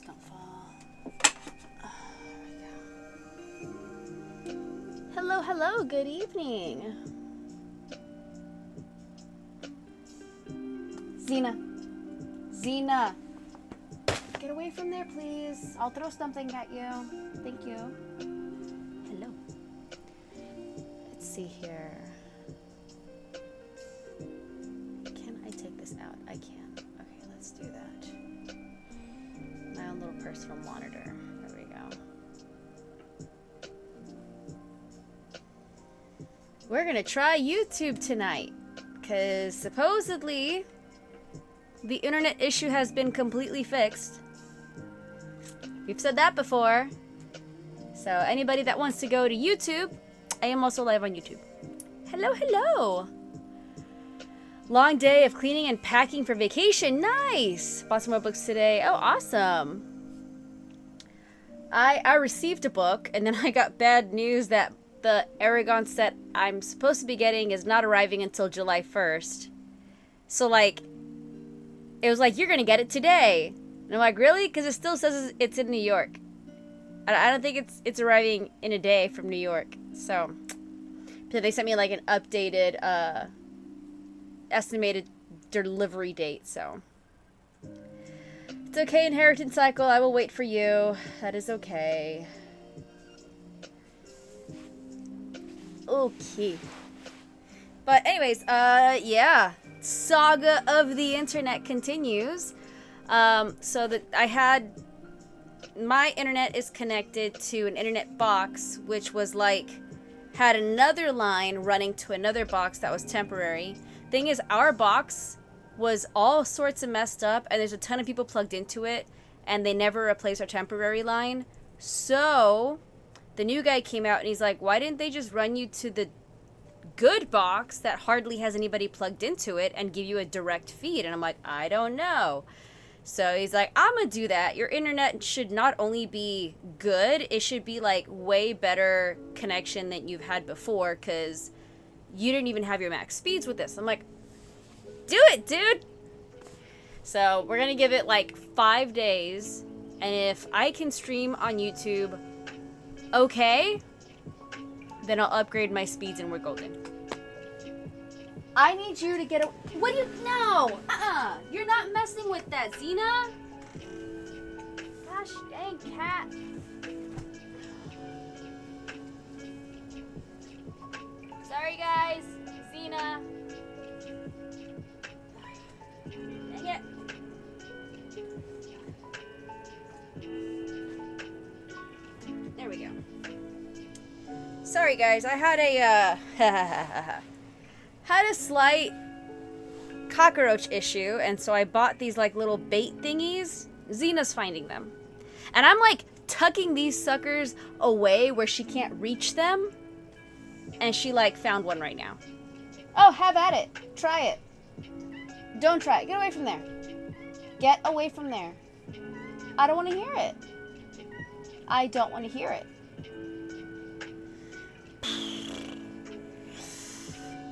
Please don't fall. Hello, hello, good evening. Xena, get away from there, please. I'll throw something at you. Thank you. Hello. Let's see here. Can I take this out? I can. Okay, let's do that. My own little personal monitor. There we go. We're gonna try YouTube tonight, because supposedly the internet issue has been completely fixed. We've said that before. So anybody that wants to go to YouTube, I am also live on YouTube. Hello, hello. Long day of cleaning and packing for vacation. Nice. Bought some more books today. Oh, awesome. I received a book, and then I got bad news that the Aragon set I'm supposed to be getting is not arriving until July 1st. So, like, it was like, you're going to get it today. And I'm like, really? Because it still says it's in New York. I don't think it's arriving in a day from New York. So they sent me, like, an updated, estimated delivery date, so. It's okay, Inheritance Cycle. I will wait for you. That is okay. Okay. But anyways, yeah. Saga of the internet continues. So that I had... My internet is connected to an internet box, which was like... had another line running to another box that was temporary. Thing is, our box was all sorts of messed up, and there's a ton of people plugged into it, and they never replaced our temporary line. So... the new guy came out and he's like, why didn't they just run you to the good box that hardly has anybody plugged into it and give you a direct feed? And I'm like, I don't know. So he's like, I'm gonna do that. Your internet should not only be good, it should be like way better connection than you've had before, because you didn't even have your max speeds with this. I'm like, do it, dude. So we're gonna give it like 5 days, and if I can stream on YouTube okay, then I'll upgrade my speeds and we're golden. I need you to get a... What do you... No! You're not messing with that, Xena! Gosh dang cat. Sorry, guys. Xena. Dang it. There we go. Sorry guys, I had a had a slight cockroach issue, and so I bought these like little bait thingies. Xena's finding them. And I'm like tucking these suckers away where she can't reach them. And she like found one right now. Oh, have at it. Try it. Don't try it. Get away from there. Get away from there. I don't want to hear it. I don't want to hear it.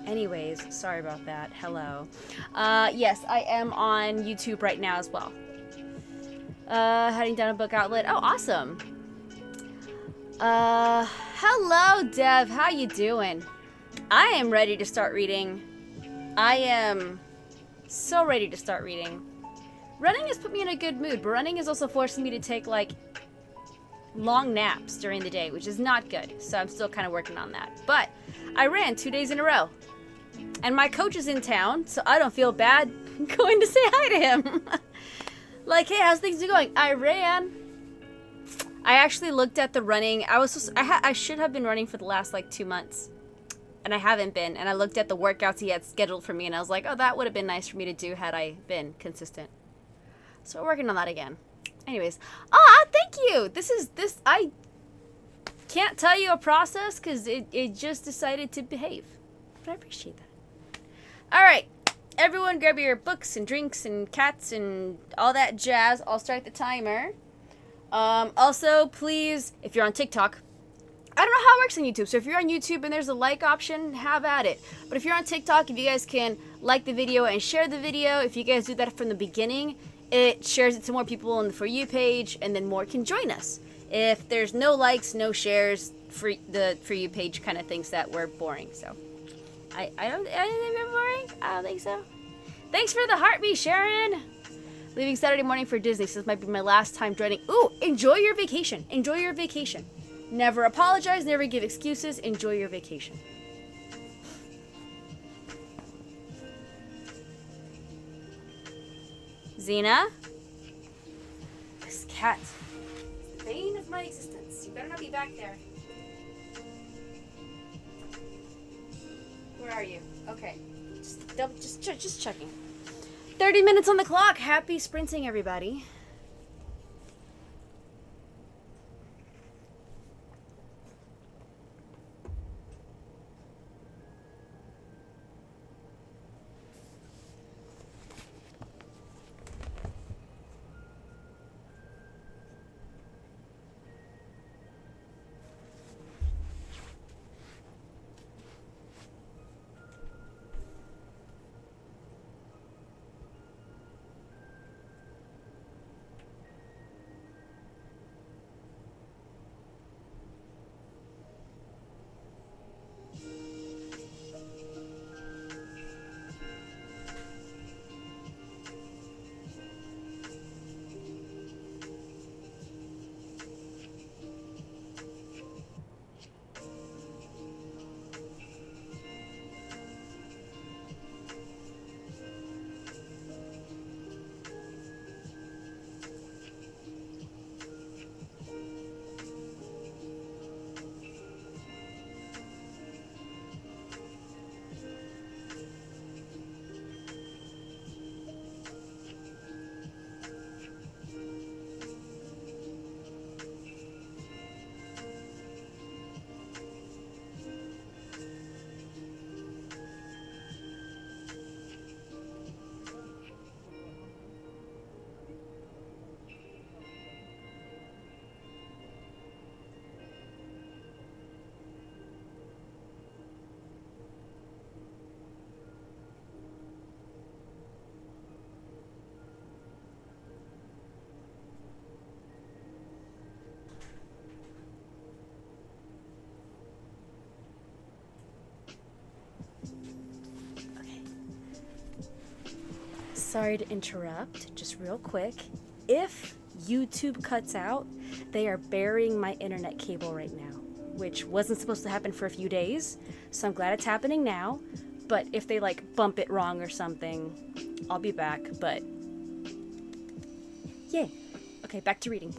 Anyways, sorry about that. Hello. Yes, I am on YouTube right now as well. Heading down a book outlet. Oh, awesome. Hello, Dev. How you doing? I am ready to start reading. I am so ready to start reading. Running has put me in a good mood, but running is also forcing me to take, like, long naps during the day, which is not good. So I'm still kind of working on that. But I ran 2 days in a row. And my coach is in town, so I don't feel bad going to say hi to him. Like, hey, how's things going? I ran. I actually looked at the running. I should have been running for the last, like, 2 months. And I haven't been. And I looked at the workouts he had scheduled for me, and I was like, oh, that would have been nice for me to do had I been consistent. So we're working on that again. Anyways. Thank you! I can't tell you a process, because it just decided to behave. But I appreciate that. Alright, everyone grab your books and drinks and cats and all that jazz. I'll start the timer. Also, please, if you're on TikTok, I don't know how it works on YouTube, so if you're on YouTube and there's a like option, have at it. But if you're on TikTok, if you guys can like the video and share the video, if you guys do that from the beginning, it shares it to more people on the For You page, and then more can join us. If there's no likes, no shares, the For You page kind of thinks that we're boring. So I don't think we're boring. I don't think so. Thanks for the heartbeat, Sharon. Leaving Saturday morning for Disney, so this might be my last time joining. Ooh, enjoy your vacation. Enjoy your vacation. Never apologize, never give excuses. Enjoy your vacation. Xena? This cat is the bane of my existence. You better not be back there. Where are you? Okay. Just checking. 30 minutes on the clock. Happy sprinting, everybody. Sorry to interrupt, just real quick. If YouTube cuts out, they are burying my internet cable right now, which wasn't supposed to happen for a few days, so I'm glad it's happening now. But if they like bump it wrong or something, I'll be back, but yay. Okay, back to reading.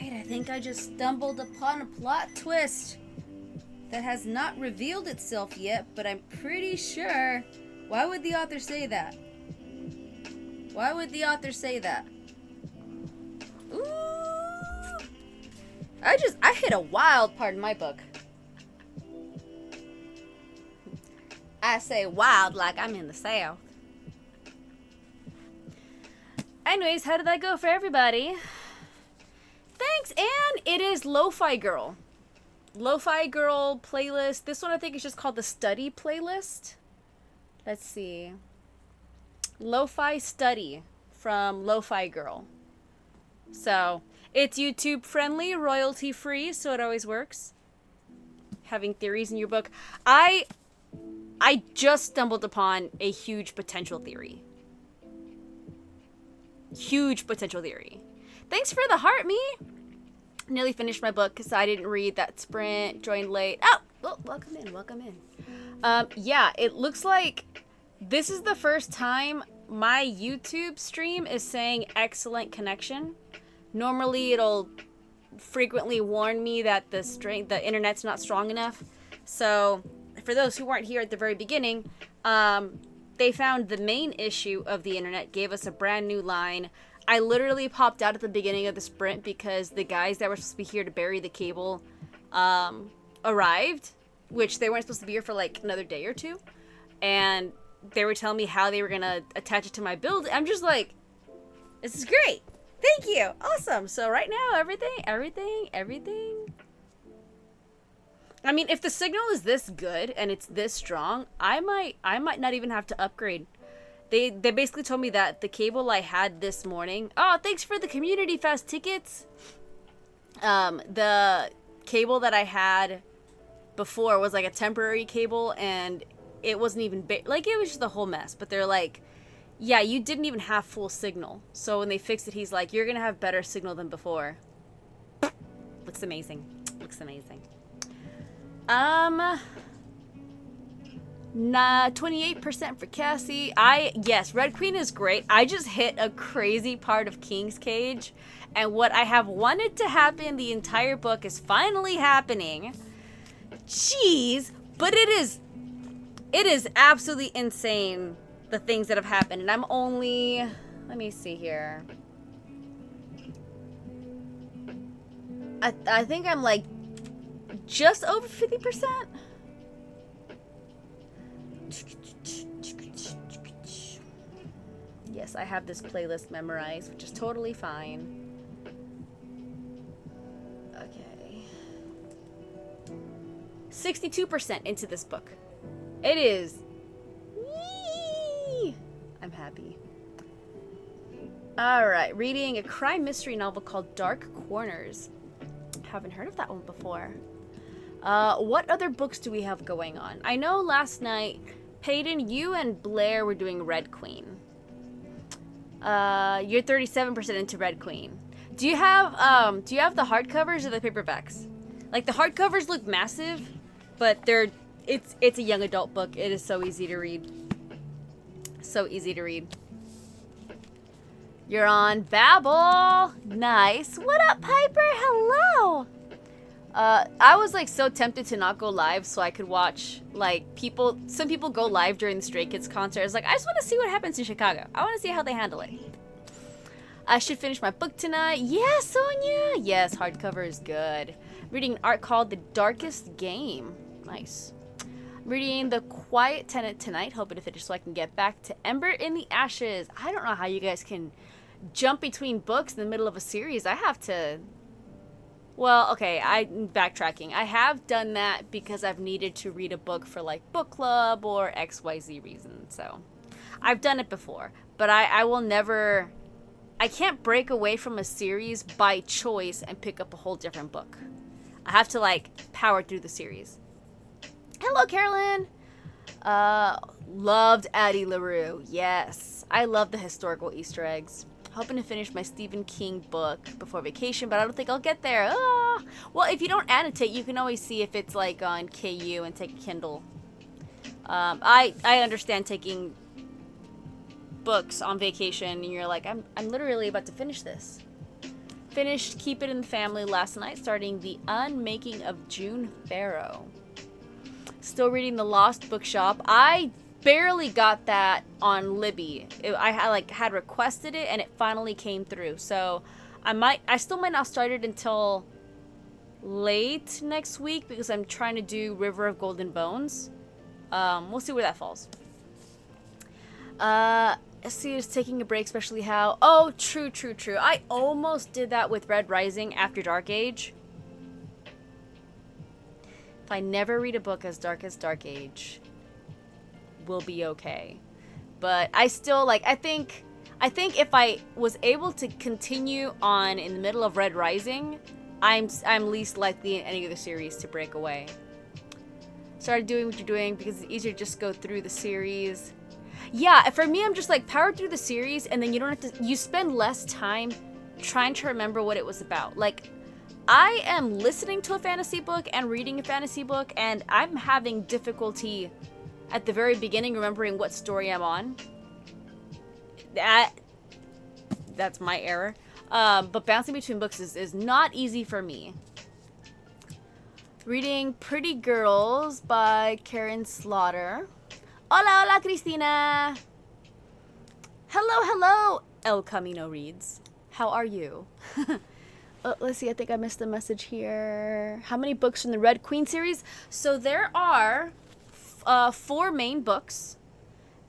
Alright, I think I just stumbled upon a plot twist that has not revealed itself yet, but I'm pretty sure. Why would the author say that? Why would the author say that? Ooh! I hit a wild part in my book. I say wild like I'm in the South. Anyways, how did that go for everybody? Thanks, and it is Lo-Fi Girl. Lo-Fi Girl playlist. This one I think is just called the Study playlist. Let's see. Lo-Fi Study from Lo-Fi Girl. So, it's YouTube friendly, royalty free, so it always works. Having theories in your book. I just stumbled upon a huge potential theory. Huge potential theory. Thanks for the heart, me. Nearly finished my book because I didn't read that sprint. Joined late. Oh, well, welcome in. Welcome in. Yeah, it looks like this is the first time my YouTube stream is saying excellent connection. Normally, it'll frequently warn me that the internet's not strong enough. So, for those who weren't here at the very beginning, they found the main issue of the internet, gave us a brand new line. I literally popped out at the beginning of the sprint because the guys that were supposed to be here to bury the cable arrived, which they weren't supposed to be here for like another day or two. And they were telling me how they were going to attach it to my build. I'm just like, this is great. Thank you. Awesome. So right now, everything. I mean, if the signal is this good and it's this strong, I might not even have to upgrade. They basically told me that the cable I had this morning. Oh, thanks for the Community Fest tickets. The cable that I had before was like a temporary cable, and it wasn't even like it was just a whole mess. But they're like, yeah, you didn't even have full signal. So when they fixed it, he's like, you're gonna have better signal than before. Looks amazing. Looks amazing. 28% for Cassie. Yes, Red Queen is great. I just hit a crazy part of King's Cage, and what I have wanted to happen the entire book is finally happening. Jeez, but it is absolutely insane, the things that have happened, and I'm only, let me see here. I think I'm like just over 50%. Yes, I have this playlist memorized, which is totally fine. Okay. 62% into this book. It is. Yee! I'm happy. Alright, reading a crime mystery novel called Dark Corners. Haven't heard of that one before. What other books do we have going on? I know last night, Peyton, you and Blair were doing Red Queen. You're 37% into Red Queen. Do you have the hardcovers or the paperbacks? Like, the hardcovers look massive, but it's a young adult book. It is so easy to read. So easy to read. You're on Babbel. Nice. What up, Piper? Hello. I was like so tempted to not go live so I could watch like some people go live during the Stray Kids concert. I was like, I just want to see what happens in Chicago. I want to see how they handle it. I should finish my book tonight. Yeah, Sonia. Yes, hardcover is good. Reading an art called The Darkest Game. Nice. Reading The Quiet Tenant tonight, hoping to finish so I can get back to Ember in the Ashes. I don't know how you guys can jump between books in the middle of a series. I have to... Well, okay, I'm backtracking. I have done that because I've needed to read a book for like book club or XYZ reason. So I've done it before, but I will never, I can't break away from a series by choice and pick up a whole different book. I have to like power through the series. Hello, Carolyn. Loved Addie LaRue. Yes, I love the historical Easter eggs. Hoping to finish my Stephen King book before vacation, but I don't think I'll get there. Ah. Well, if you don't annotate, you can always see if it's like on KU and take a Kindle. I understand taking books on vacation and you're like, I'm literally about to finish this. finished Keep It in the Family last night, starting The Unmaking of June Farrow. Still reading The Lost Bookshop. I barely got that on Libby. I had requested it and it finally came through. So I still might not start it until late next week because I'm trying to do River of Golden Bones. We'll see where that falls. SC is taking a break, especially how... Oh, true. I almost did that with Red Rising After Dark Age. If I never read a book as Dark Age, we'll be okay. But I still, I think if I was able to continue on in the middle of Red Rising, I'm least likely in any of the series to break away. Started doing what you're doing because it's easier to just go through the series. Yeah, for me, I'm just power through the series, and then you don't have to. You spend less time trying to remember what it was about. I am listening to a fantasy book and reading a fantasy book, and I'm having difficulty at the very beginning remembering what story I'm on. That's my error. But bouncing between books is not easy for me. Reading Pretty Girls by Karen Slaughter. Hola, Cristina. Hello. El Camino reads. How are you? Let's see, I think I missed a message here. How many books from the Red Queen series? So there are 4 main books.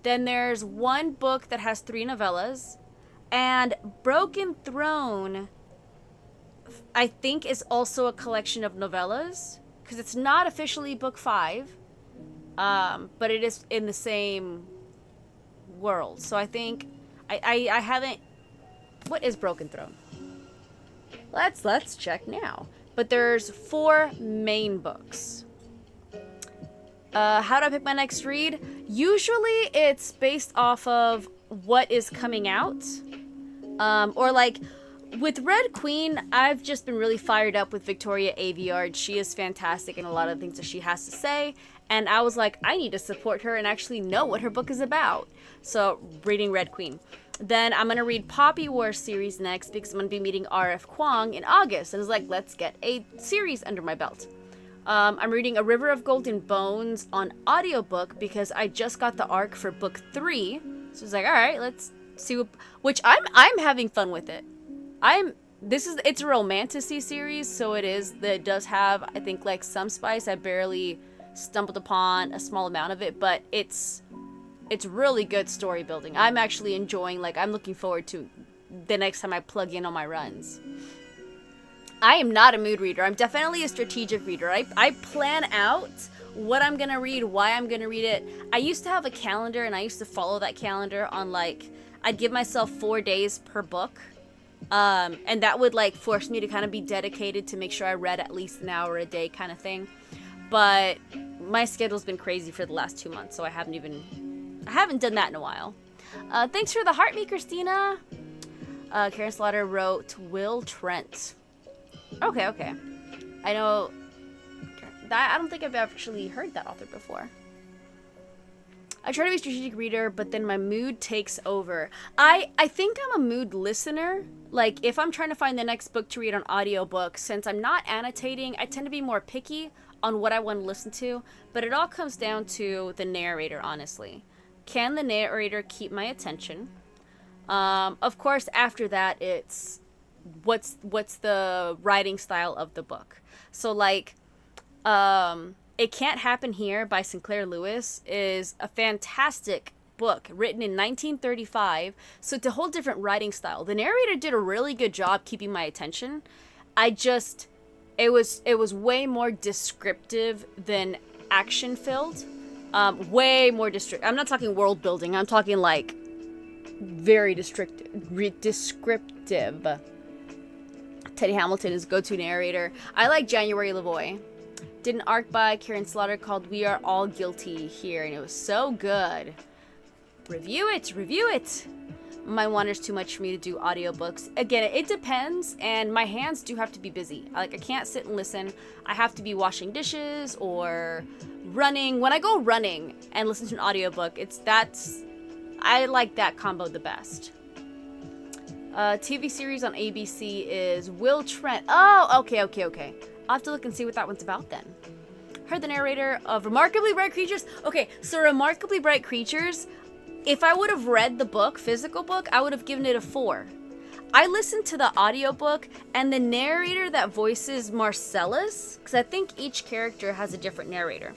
Then there's 1 book that has 3 novellas. And Broken Throne, I think, is also a collection of novellas. Because it's not officially book 5. But it is in the same world. So I think I haven't... What is Broken Throne? Let's check now. But there's 4 main books. How do I pick my next read? Usually it's based off of what is coming out. Or with Red Queen, I've just been really fired up with Victoria Aveyard. She is fantastic in a lot of things that she has to say. And I was like, I need to support her and actually know what her book is about. So, reading Red Queen. Then I'm going to read Poppy War series next because I'm going to be meeting R.F. Kuang in August. And it's let's get a series under my belt. I'm reading A River of Golden Bones on audiobook because I just got the arc for book 3. So it's alright, let's see which I'm having fun with it. It's a romantasy series, so it does have, I think, some spice. I barely stumbled upon a small amount of it, but it's really good story building. I'm actually enjoying, I'm looking forward to the next time I plug in on my runs. I am not a mood reader. I'm definitely a strategic reader. I plan out what I'm gonna read, why I'm gonna read it. I used to have a calendar, and I used to follow that calendar on I'd give myself 4 days per book. And that would force me to kind of be dedicated to make sure I read at least an hour a day kind of thing. But my schedule's been crazy for the last 2 months, so I haven't done that in a while. Thanks for the heart, me, Christina. Karen Slaughter wrote Will Trent. Okay. I know that. I don't think I've actually heard that author before. I try to be a strategic reader, but then my mood takes over. I think I'm a mood listener. If I'm trying to find the next book to read on audiobook, since I'm not annotating, I tend to be more picky on what I want to listen to. But it all comes down to the narrator, honestly. Can the narrator keep my attention? Of course, after that, it's what's the writing style of the book. So, It Can't Happen Here by Sinclair Lewis is a fantastic book written in 1935. So it's a whole different writing style. The narrator did a really good job keeping my attention. It was way more descriptive than action filled. Way more descriptive. I'm not talking world building. I'm talking very descriptive. Teddy Hamilton is go-to narrator. I like January Lavoie. Did an arc by Karen Slaughter called We Are All Guilty here, and it was so good. Review it. My wander's too much for me to do audiobooks. Again, it depends, and my hands do have to be busy. I can't sit and listen. I have to be washing dishes or running. When I go running and listen to an audiobook, I like that combo the best. TV series on ABC is Will Trent. Oh, okay. I'll have to look and see what that one's about then. Heard the narrator of Remarkably Bright Creatures. Okay, so Remarkably Bright Creatures, if I would have read the book, physical book, I would have given it a 4. I listened to the audiobook, and the narrator that voices Marcellus, because I think each character has a different narrator.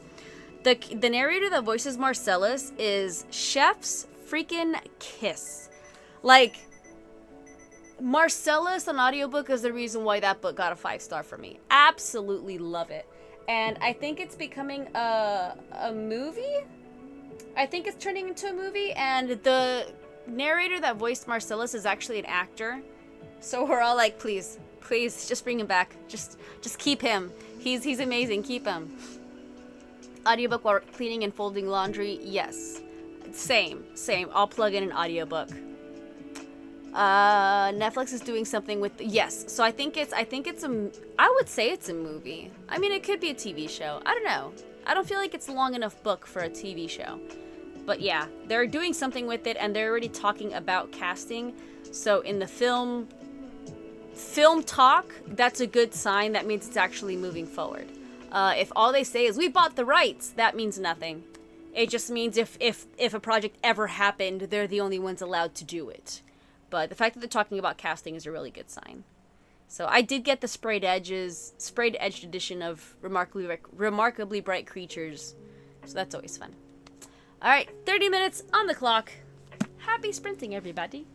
The narrator that voices Marcellus is chef's freaking kiss. Like, Marcellus on audiobook is the reason why that book got a 5-star for me. Absolutely love it. And I think it's becoming a movie. I think it's turning into a movie, and the narrator that voiced Marcellus is actually an actor. So we're all like, please, just bring him back. Just keep him. He's amazing. Keep him. Audiobook while cleaning and folding laundry. Yes. Same. I'll plug in an audiobook. Netflix is doing something with yes. So I think it's I would say it's a movie. I mean, it could be a TV show. I don't know. I don't feel like it's a long enough book for a TV show. But yeah, they're doing something with it, and they're already talking about casting. So in the film talk, that's a good sign. That means it's actually moving forward. If all they say is we bought the rights, that means nothing. It just means if a project ever happened, they're the only ones allowed to do it. But the fact that they're talking about casting is a really good sign. So I did get the sprayed edged edition of Remarkably Bright Creatures. So that's always fun. All right, 30 minutes on the clock. Happy sprinting, everybody.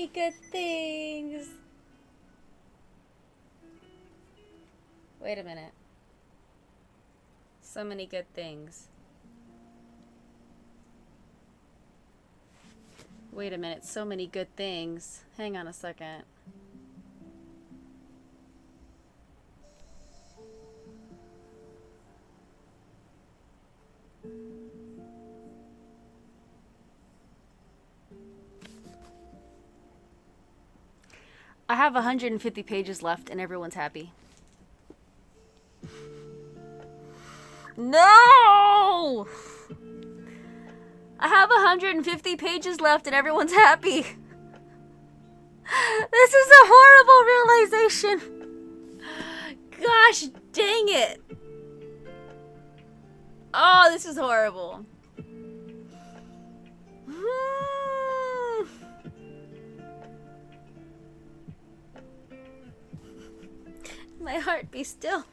many good things. Wait a minute. So many good things. Wait a minute. So many good things. Hang on a second. I have 150 pages left and everyone's happy. No! I have 150 pages left and everyone's happy. This is a horrible realization. Gosh dang it. Oh, this is horrible. My heart be still.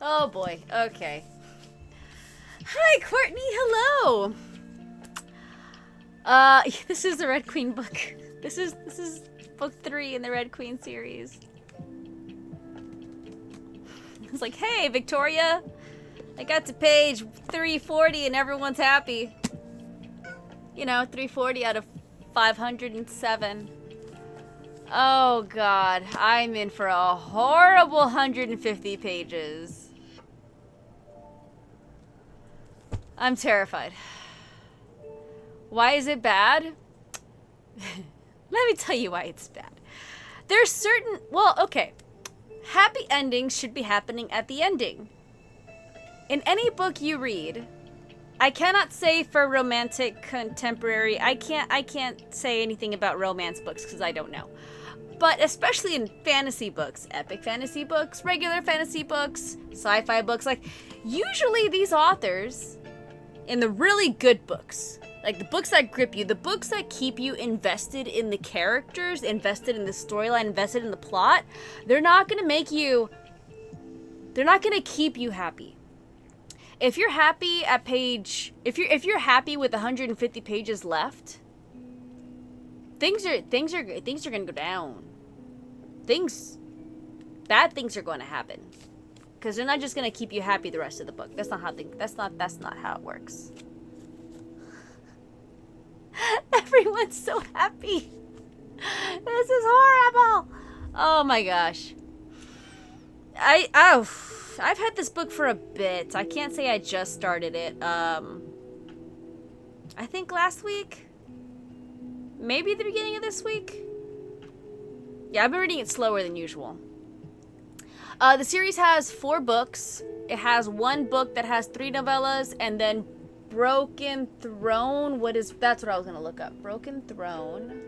Oh boy. Okay. Hi, Courtney. Hello. This is the Red Queen book. This is book 3 in the Red Queen series. It's like, hey, Victoria, I got to page 340 and everyone's happy. You know, 340 out of 507. Oh God, I'm in for a horrible 150 pages. I'm terrified. Why is it bad? Let me tell you why it's bad. There's certain, well, okay. Happy endings should be happening at the ending. In any book you read, I cannot say for romantic contemporary, I can't say anything about romance books because I don't know. But especially in fantasy books, epic fantasy books, regular fantasy books, sci-fi books, like usually these authors in the really good books, like the books that grip you, the books that keep you invested in the characters, invested in the storyline, invested in the plot, they're not going to keep you happy. If you're happy at page, if you're happy with 150 pages left, things are going to go down. Bad things are going to happen. Because they're not just going to keep you happy the rest of the book. That's not how it works. Everyone's so happy. This is horrible. Oh my gosh. I've had this book for a bit. I can't say I just started it. I think last week. Maybe the beginning of this week. Yeah, I've been reading it slower than usual. The series has 4 books. It has 1 book that has 3 novellas, and then Broken Throne. That's what I was gonna look up. Broken Throne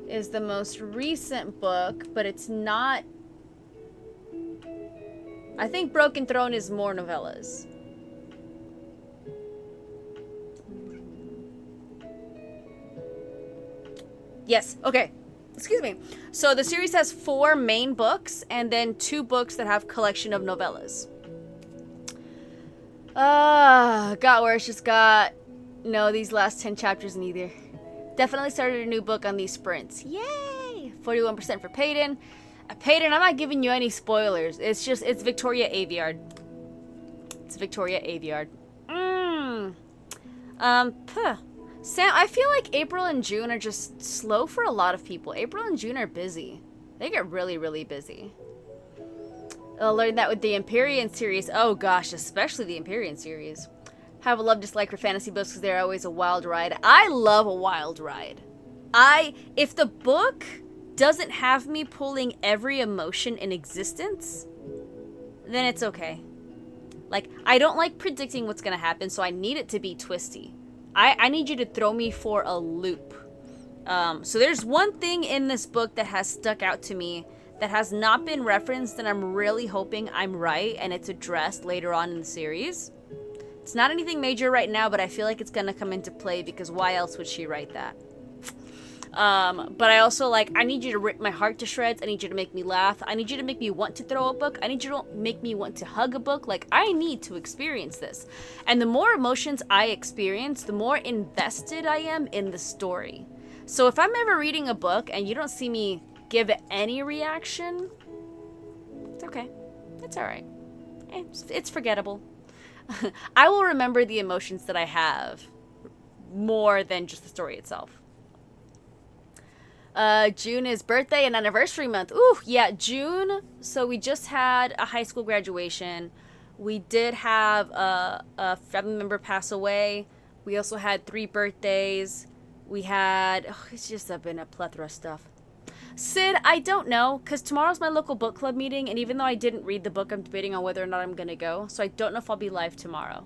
is the most recent book, but it's not. I think Broken Throne is more novellas. Yes, okay. Excuse me. So the series has 4 main books and then 2 books that have collection of novellas. Got worse. Just got these last 10 chapters neither. Definitely started a new book on these sprints. Yay! 41% for Peyton. Peyton, I'm not giving you any spoilers. It's Victoria Aveyard. It's Victoria Aveyard. Sam, I feel like April and June are just slow for a lot of people. April and June are busy. They get really, really busy. I'll learn that with the Empyrean series. Oh gosh, especially the Empyrean series. Have a love-dislike for fantasy books because they're always a wild ride. I love a wild ride. If the book doesn't have me pulling every emotion in existence, then it's okay. Like, I don't like predicting what's going to happen, so I need it to be twisty. I need you to throw me for a loop. So there's one thing in this book that has stuck out to me that has not been referenced, and I'm really hoping I'm right and it's addressed later on in the series. It's not anything major right now, but I feel like it's going to come into play because why else would she write that? But I also, like, I need you to rip my heart to shreds. I need you to make me laugh. I need you to make me want to throw a book. I need you to make me want to hug a book. Like, I need to experience this. And the more emotions I experience, the more invested I am in the story. So if I'm ever reading a book and you don't see me give it any reaction, it's okay. It's alright. It's forgettable. I will remember the emotions that I have more than just the story itself. June is birthday and anniversary month. Ooh, yeah, June. So we just had a high school graduation. We did have a family member pass away. We also had 3 birthdays. We had, it's just been a plethora of stuff. Sid, I don't know, because tomorrow's my local book club meeting, and even though I didn't read the book, I'm debating on whether or not I'm going to go, so I don't know if I'll be live tomorrow.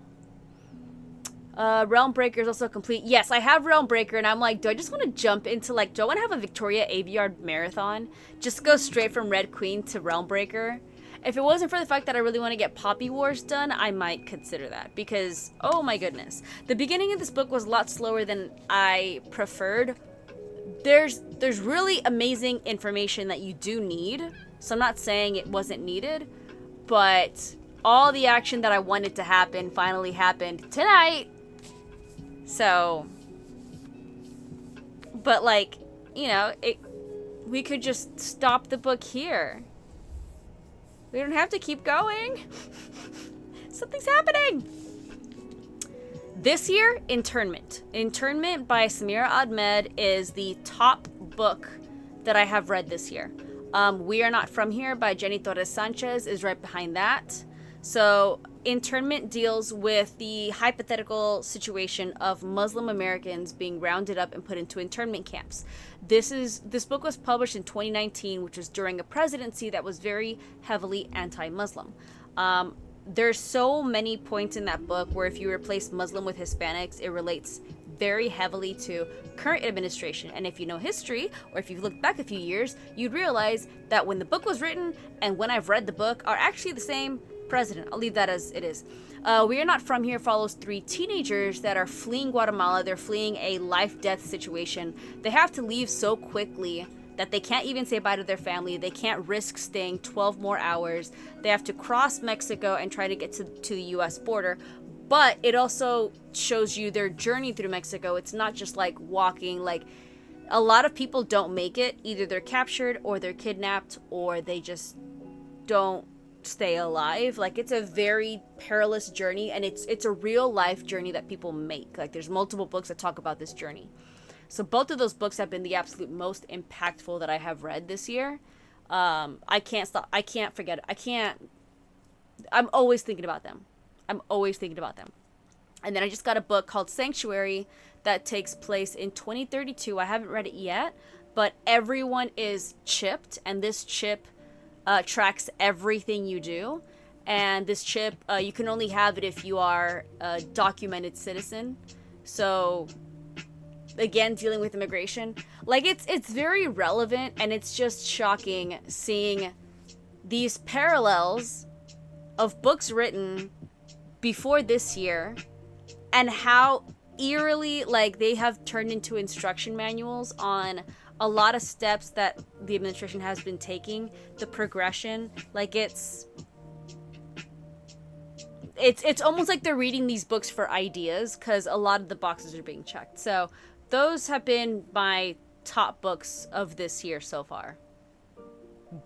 Realm Breaker is also complete. Yes, I have Realm Breaker, and I'm like, do I just want to jump into, like, do I want to have a Victoria AVR marathon? Just go straight from Red Queen to Realm Breaker? If it wasn't for the fact that I really want to get Poppy Wars done, I might consider that. Because, oh my goodness. The beginning of this book was a lot slower than I preferred. There's really amazing information that you do need. So I'm not saying it wasn't needed. But all the action that I wanted to happen finally happened tonight. So, but like, you know, we could just stop the book here. We don't have to keep going. Something's happening. This year, Internment. Internment by Samira Ahmed is the top book that I have read this year. We Are Not From Here by Jenny Torres Sanchez is right behind that. So Internment deals with the hypothetical situation of Muslim Americans being rounded up and put into internment camps. This book was published in 2019, which was during a presidency that was very heavily anti-Muslim. There's so many points in that book where if you replace Muslim with Hispanics, it relates very heavily to current administration. And if you know history, or if you've looked back a few years, you'd realize that when the book was written and when I've read the book are actually the same president. I'll leave that as it is. We Are Not From Here follows 3 teenagers that are fleeing Guatemala. They're fleeing a life-death situation. They have to leave so quickly that they can't even say bye to their family. They can't risk staying 12 more hours. They have to cross Mexico and try to get to the U.S. border. But it also shows you their journey through Mexico. It's not just like walking. Like, a lot of people don't make it. Either they're captured or they're kidnapped or they just don't stay alive. Like, it's a very perilous journey, and it's a real life journey that people make. Like, there's multiple books that talk about this journey. So both of those books have been the absolute most impactful that I have read this year. I can't stop. I can't forget it. I'm always thinking about them. And then I just got a book called Sanctuary that takes place in 2032. I haven't read it yet, but everyone is chipped, and this chip tracks everything you do. And this chip, you can only have it if you are a documented citizen. So, again, dealing with immigration. Like, it's very relevant, and it's just shocking seeing these parallels of books written before this year and how eerily, like, they have turned into instruction manuals on a lot of steps that the administration has been taking, the progression. Like, it's almost like they're reading these books for ideas, because a lot of the boxes are being checked. So those have been my top books of this year so far.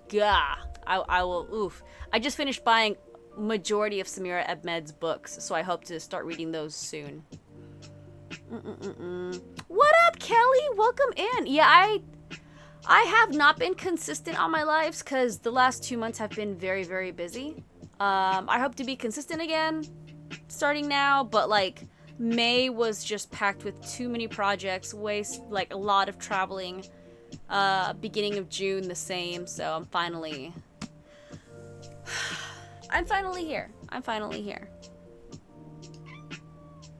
Gah. I will, oof. I just finished buying majority of Samira Ahmed's books, so I hope to start reading those soon. What up, Kelly? Welcome in. Yeah, I have not been consistent on my lives because the last 2 months have been very, very busy. I hope to be consistent again starting now, but like May was just packed with too many projects, like a lot of traveling. Beginning of June the same, so I'm finally here.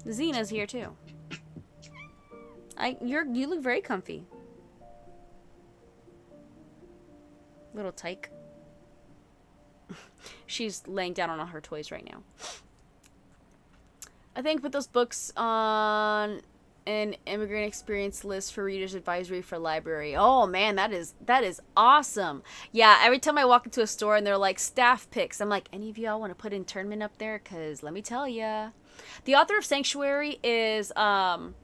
Zena's here too. You look very comfy. Little tyke. She's laying down on all her toys right now. I think put those books on an immigrant experience list for readers advisory for library. Oh man, that is awesome. Yeah, every time I walk into a store and they're like staff picks, I'm like, any of y'all want to put internment up there? Cause let me tell ya, the author of Sanctuary is Paola.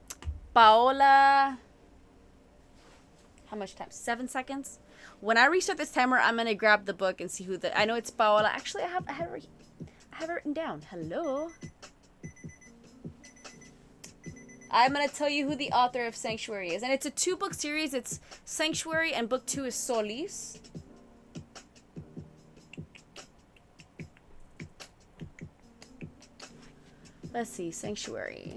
How much time? 7 seconds. When I restart this timer, I'm gonna grab the book and see who the. I know it's Paola. Actually, I have it written down. Hello. I'm going to tell you who the author of Sanctuary is. And it's a 2-book series. It's Sanctuary and book 2 is Solis. Let's see. Sanctuary.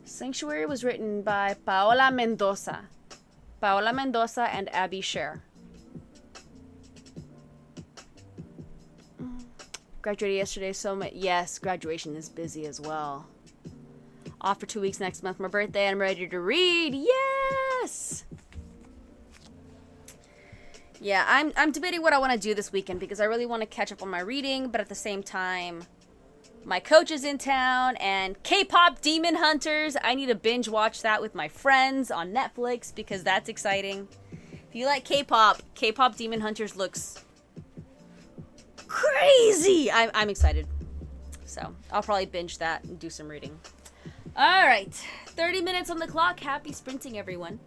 Sanctuary was written by Paola Mendoza. Paola Mendoza and Abby Sher. Graduated yesterday, so much. Yes, graduation is busy as well. Off for 2 weeks next month, my birthday, and I'm ready to read. Yes! Yeah, I'm debating what I want to do this weekend because I really want to catch up on my reading, but at the same time, my coach is in town, and K-pop Demon Hunters. I need to binge watch that with my friends on Netflix because that's exciting. If you like K-pop, K-pop Demon Hunters looks crazy. I'm excited. So I'll probably binge that and do some reading. All right, 30 minutes on the clock. Happy sprinting, everyone.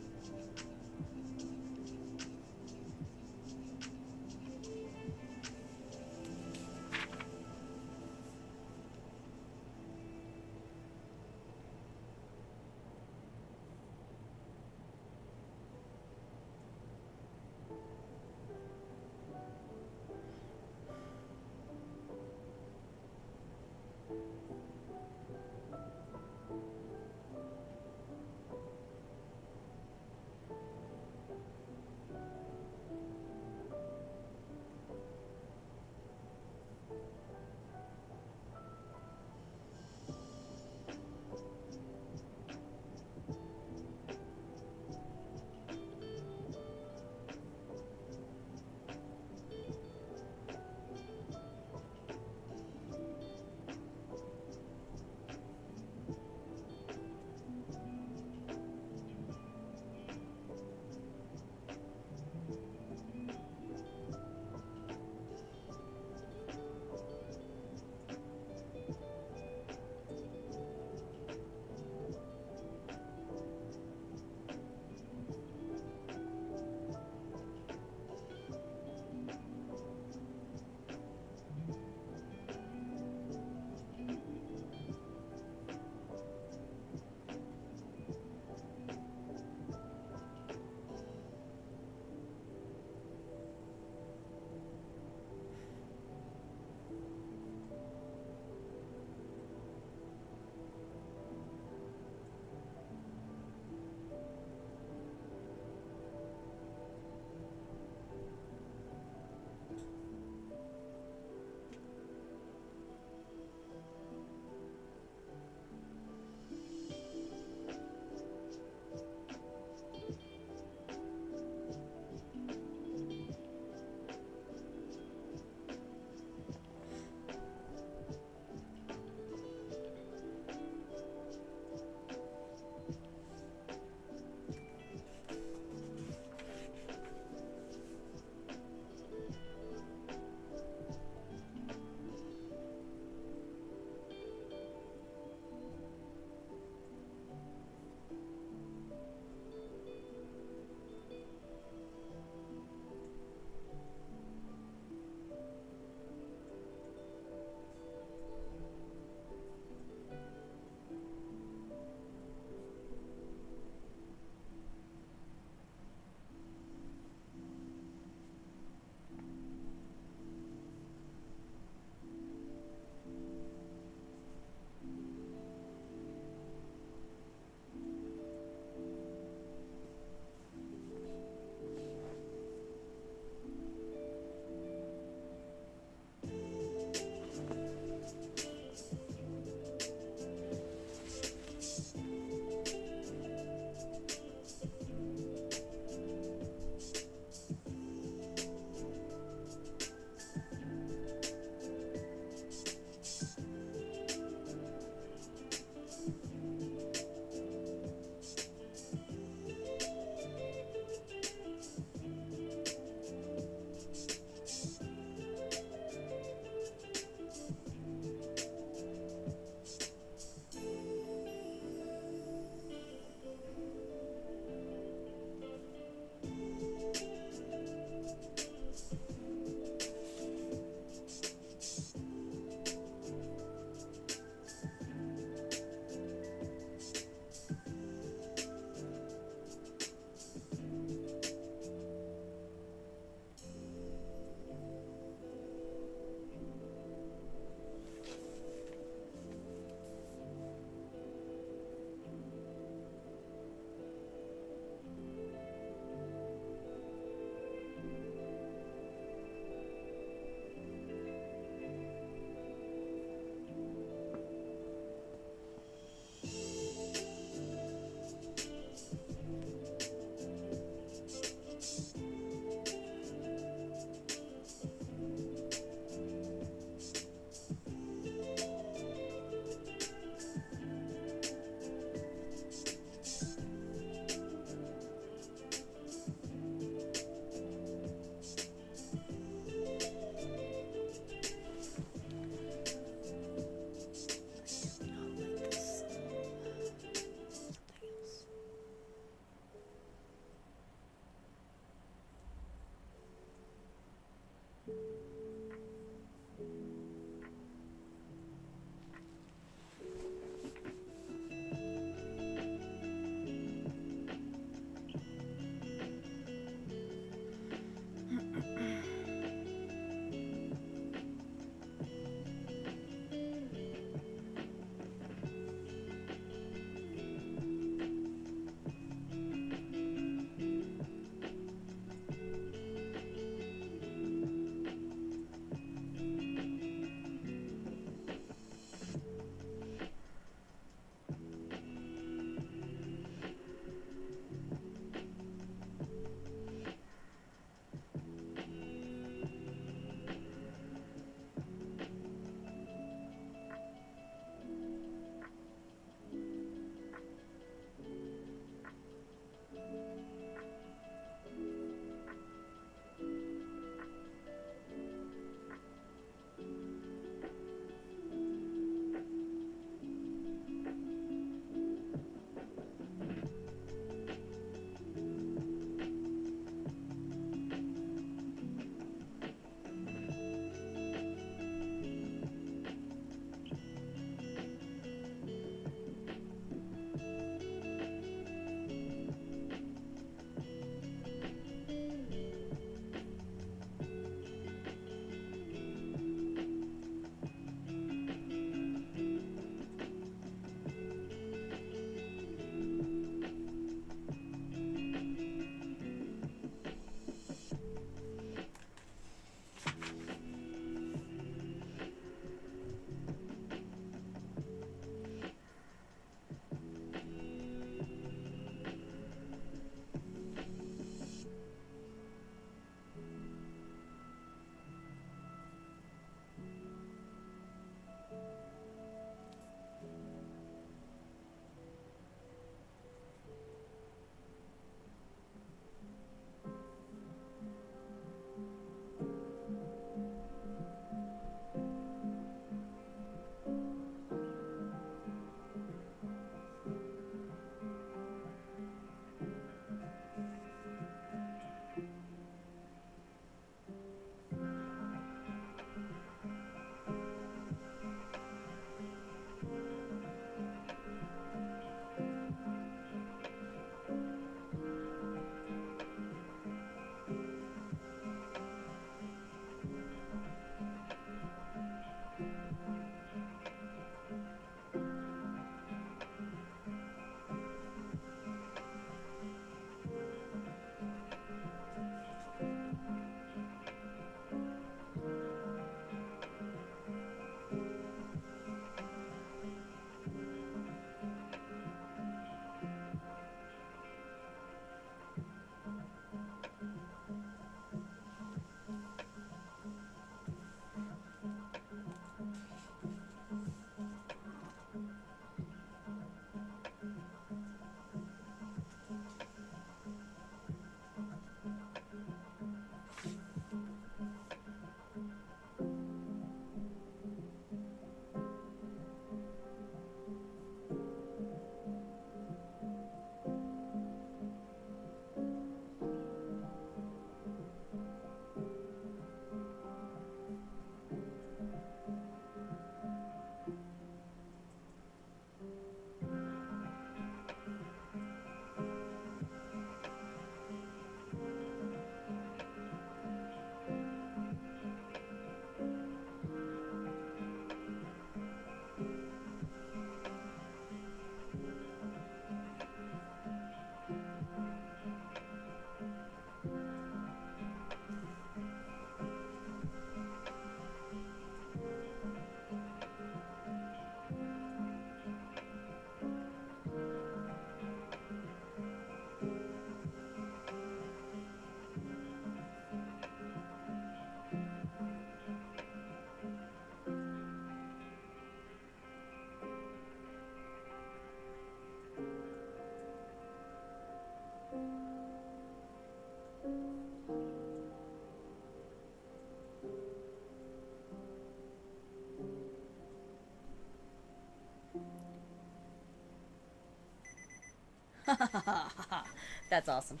That's awesome.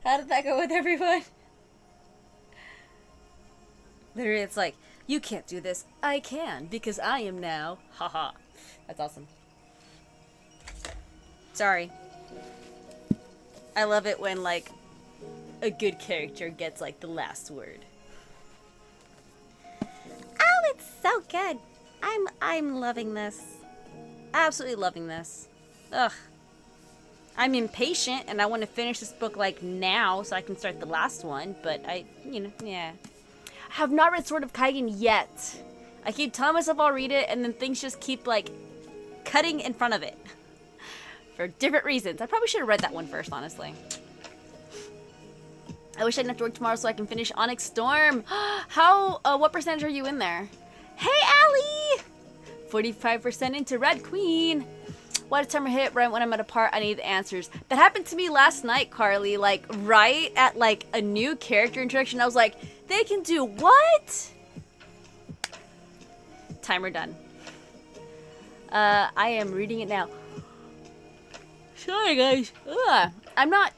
How did that go with everyone? Literally, it's like, you can't do this. I can, because I am now. Haha. That's awesome. Sorry. I love it when, like, a good character gets, like, the last word. Oh, it's so good. I'm loving this. Absolutely loving this. Ugh. I'm impatient and I want to finish this book like now so I can start the last one, but yeah. I have not read Sword of Kaigen yet. I keep telling myself I'll read it and then things just keep like cutting in front of it. For different reasons. I probably should have read that one first, honestly. I wish I didn't have to work tomorrow so I can finish Onyx Storm. What percentage are you in there? Hey, Allie! 45% into Red Queen. Why does timer hit right when I'm at a part? I need the answers. That happened to me last night, Carly. Like, right at, like, a new character introduction. I was like, they can do what? Timer done. I am reading it now. Sorry, guys. Ugh. I'm not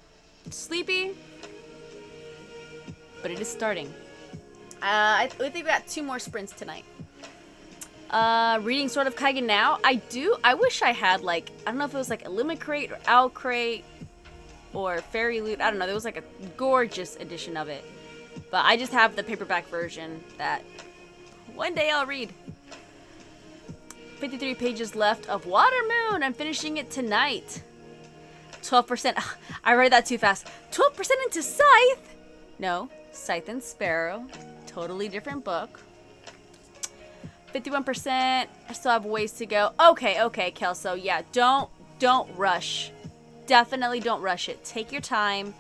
sleepy, but it is starting. I think we got 2 more sprints tonight. Reading Sword of Kaigen now. I wish I had, like, I don't know if it was like a Limit Crate or Owl Crate or Fairy Loot. I don't know. There was like a gorgeous edition of it. But I just have the paperback version that one day I'll read. 53 pages left of Water Moon. I'm finishing it tonight. 12%. I read that too fast. 12% into Scythe. No, Scythe and Sparrow. Totally different book. 51%. I still have ways to go. Okay, Kelso. Yeah, don't rush. Definitely don't rush it. Take your time.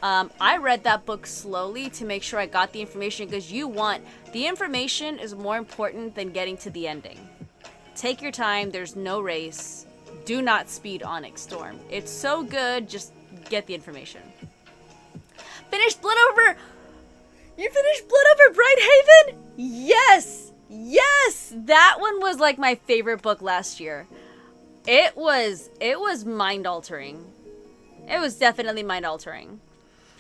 I read that book slowly to make sure I got the information because the information is more important than getting to the ending. Take your time. There's no race. Do not speed Onyx Storm. It's so good. Just get the information. Finished Blood Over. You finished Blood Over Brighthaven? Yes. Yes, that one was like my favorite book last year. It was mind-altering. It was definitely mind-altering.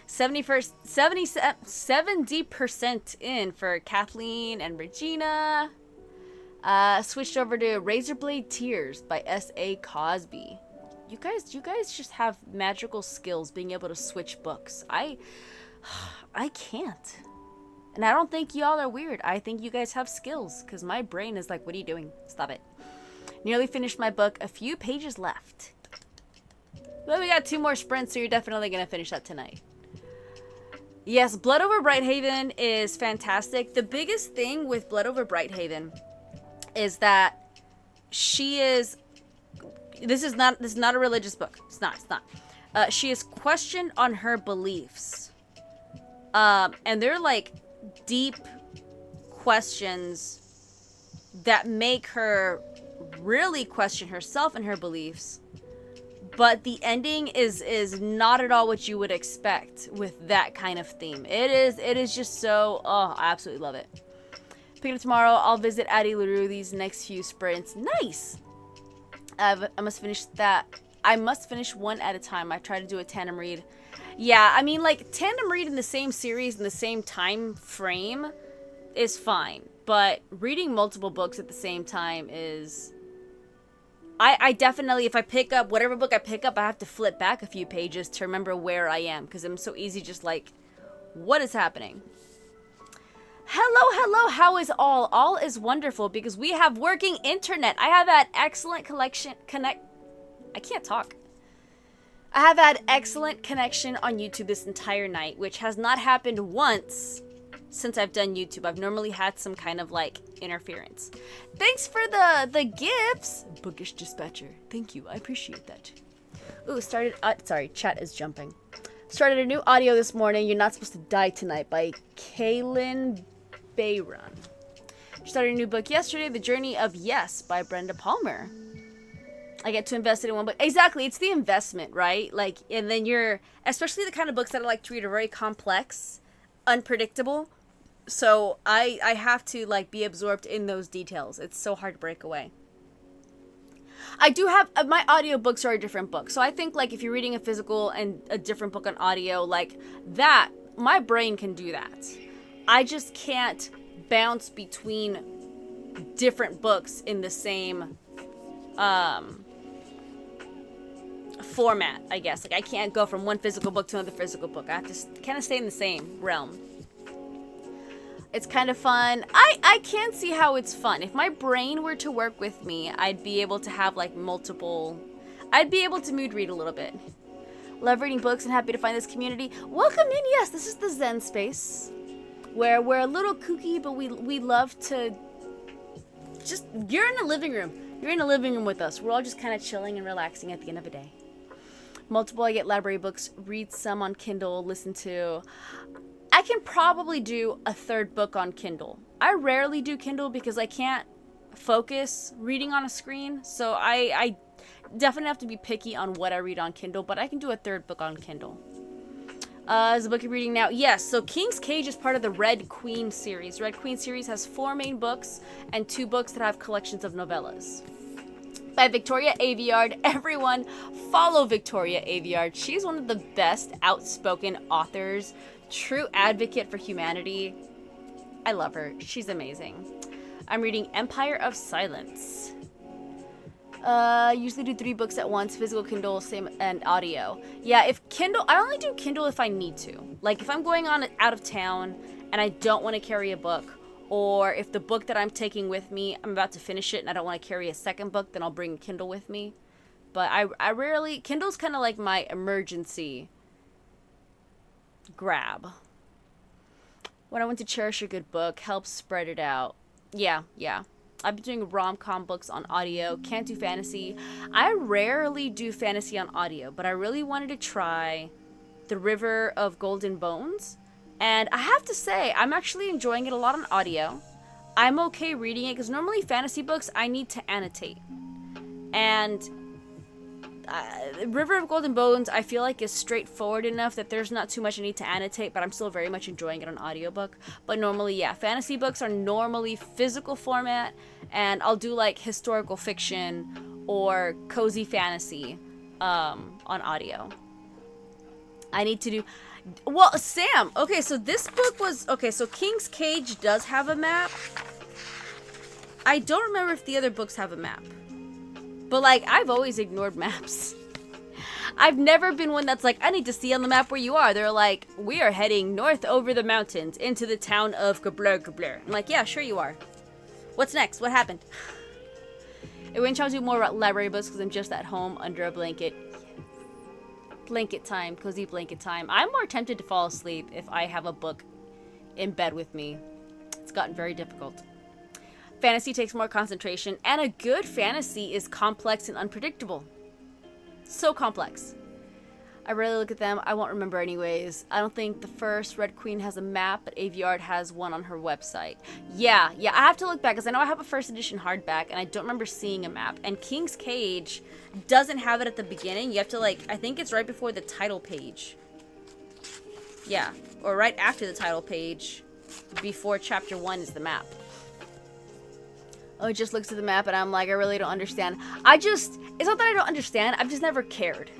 70% in for Kathleen and Regina. Switched over to Razorblade Tears by S.A. Cosby. You guys just have magical skills being able to switch books. I can't. And I don't think y'all are weird. I think you guys have skills. Because my brain is like, what are you doing? Stop it. Nearly finished my book. A few pages left. But we got 2 more sprints, so you're definitely going to finish that tonight. Yes, Blood Over Brighthaven is fantastic. The biggest thing with Blood Over Brighthaven is that she is... This is not a religious book. It's not. She is questioned on her beliefs. And they're like... deep questions that make her really question herself and her beliefs, but the ending is not at all what you would expect with that kind of theme. It is just so, I absolutely love it. Pick it up tomorrow. I'll visit Addie LaRue these next few sprints. Nice. I must finish that. I must finish one at a time. I try to do a tandem read. Yeah, I mean, like, tandem read in the same series in the same time frame is fine. But reading multiple books at the same time is... I definitely, if I pick up, whatever book I pick up, I have to flip back a few pages to remember where I am. Because I'm so easy just like, what is happening? Hello, how is all? All is wonderful because we have working internet. I have had excellent I can't talk. I have had excellent connection on YouTube this entire night, which has not happened once since I've done YouTube. I've normally had some kind of, like, interference. Thanks for the gifts! Bookish Dispatcher. Thank you. I appreciate that. Ooh, sorry, chat is jumping. Started a new audio this morning, You're Not Supposed to Die Tonight by Kaylin Bayron. Started a new book yesterday, The Journey of Yes by Brenda Palmer. I get to invest in one book. Exactly, it's the investment, right? Like, and then especially the kind of books that I like to read are very complex, unpredictable. So I have to, like, be absorbed in those details. It's so hard to break away. I do have my audiobooks are a different book. So I think like if you're reading a physical and a different book on audio, like that, my brain can do that. I just can't bounce between different books in the same format, I guess. Like I can't go from one physical book to another physical book. I have to kind of stay in the same realm. It's kind of fun. I can see how it's fun. If my brain were to work with me, I'd be able to have like multiple... I'd be able to mood read a little bit. Love reading books and happy to find this community. Welcome in, yes, this is the Zen space. Where we're a little kooky, but we love to... Just, you're in the living room. You're in the living room with us. We're all just kind of chilling and relaxing at the end of the day. Multiple, I get library books, read some on Kindle, listen to... I can probably do a third book on Kindle. I rarely do Kindle because I can't focus reading on a screen. So I definitely have to be picky on what I read on Kindle, but I can do a third book on Kindle. Is the book you're reading now? Yes, so King's Cage is part of the Red Queen series. Red Queen series has 4 main books and 2 books that have collections of novellas. By Victoria Aveyard. Everyone follow Victoria Aveyard. She's one of the best outspoken authors. True advocate for humanity. I love her. She's amazing. I'm reading Empire of Silence. Usually do 3 books at once. Physical, Kindle, same, and audio. Yeah, if Kindle... I only do Kindle if I need to. Like, if I'm going on out of town and I don't want to carry a book, or if the book that I'm taking with me, I'm about to finish it and I don't want to carry a second book, then I'll bring Kindle with me. But I rarely... Kindle's kind of like my emergency grab. When I went to cherish a good book, helps spread it out. Yeah. I've been doing rom-com books on audio. Can't do fantasy. I rarely do fantasy on audio, but I really wanted to try The River of Golden Bones. And I have to say, I'm actually enjoying it a lot on audio. I'm okay reading it, because normally fantasy books, I need to annotate. And River of Golden Bones, I feel like is straightforward enough that there's not too much I need to annotate, but I'm still very much enjoying it on audiobook. But normally, yeah, fantasy books are normally physical format, and I'll do like historical fiction or cozy fantasy on audio. I need to do... Well, Sam, okay, so this book was... Okay, so King's Cage does have a map. I don't remember if the other books have a map. But, like, I've always ignored maps. I've never been one that's like, I need to see on the map where you are. They're like, we are heading north over the mountains into the town of Gabler Gabler. I'm like, yeah, sure you are. What's next? What happened? I wouldn't try to do more about library books because I'm just at home under a blanket. Blanket time. Cozy blanket time. I'm more tempted to fall asleep if I have a book in bed with me. It's gotten very difficult. Fantasy takes more concentration, and a good fantasy is complex and unpredictable. So complex. I rarely look at them. I won't remember anyways. I don't think the first Red Queen has a map, but Aveyard has one on her website. Yeah, I have to look back, because I know I have a first edition hardback, and I don't remember seeing a map. And King's Cage doesn't have it at the beginning. You have to, like, I think it's right before the title page. Yeah, or right after the title page, before chapter 1 is the map. Oh, it just looks at the map and I'm like, I really don't understand. It's not that I don't understand, I've just never cared.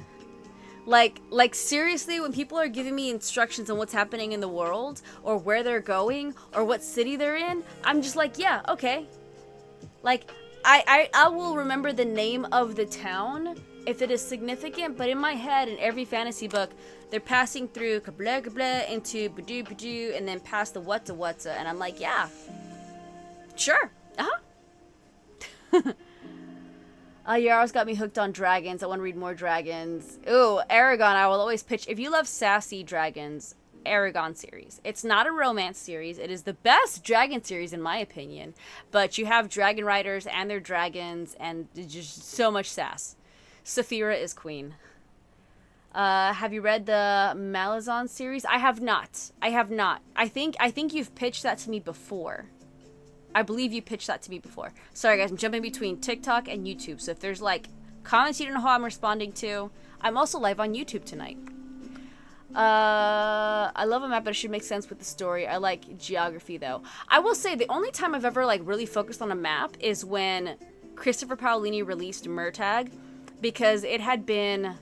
Like seriously, when people are giving me instructions on what's happening in the world, or where they're going, or what city they're in, I'm just like, yeah, okay. Like, I will remember the name of the town if it is significant, but in my head, in every fantasy book, they're passing through Kabla Kabla into Badoo Badoo, and then past the Whatza Whatza, and I'm like, yeah, sure, Yaro's got me hooked on dragons. I want to read more dragons. Ooh, Aragon, I will always pitch. If you love sassy dragons, Aragon series. It's not a romance series. It is the best dragon series in my opinion. But you have dragon riders and their dragons and just so much sass. Saphira is queen. Have you read the Malazan series? I have not. I think you've pitched that to me before. I believe you pitched that to me before. Sorry guys, I'm jumping between TikTok and YouTube. So if there's like comments you don't know how I'm responding to, I'm also live on YouTube tonight. I love a map, but it should make sense with the story. I like geography though. I will say the only time I've ever like really focused on a map is when Christopher Paolini released Murtagh because it had been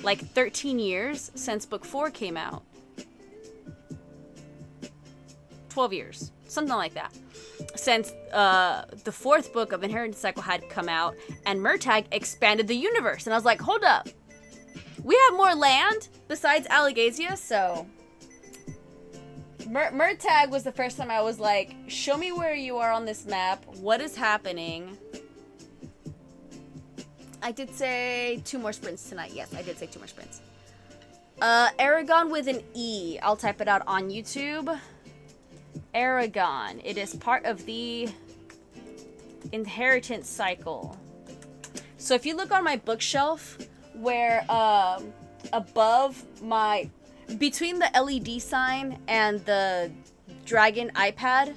like 13 years since book 4 came out. 12 years, something like that. Since the 4th book of Inheritance Cycle had come out, and Murtagh expanded the universe. And I was like, hold up. We have more land besides Allegazia, so... Murtagh was the first time I was like, show me where you are on this map. What is happening? I did say 2 more sprints tonight. Yes, I did say 2 more sprints. Aragon with an E. I'll type it out on YouTube. Aragon. It is part of the Inheritance Cycle. So if you look on my bookshelf, where above my... between the LED sign and the Dragon iPad,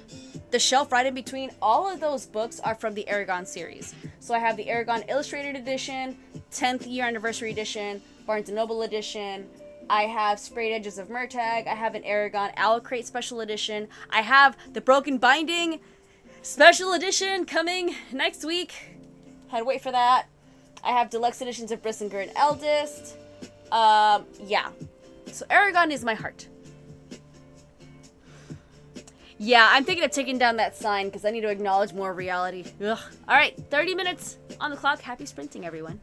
the shelf right in between, all of those books are from the Aragon series. So I have the Aragon Illustrated Edition, 10th Year Anniversary Edition, Barnes & Noble Edition. I have Sprayed Edges of Murtagh. I have an Aragon Alacrate Special Edition. I have the Broken Binding Special Edition coming next week. Had to wait for that. I have deluxe editions of Brisingr and Eldest. Yeah. So Aragon is my heart. Yeah, I'm thinking of taking down that sign because I need to acknowledge more reality. Ugh. All right, 30 minutes on the clock. Happy sprinting, everyone.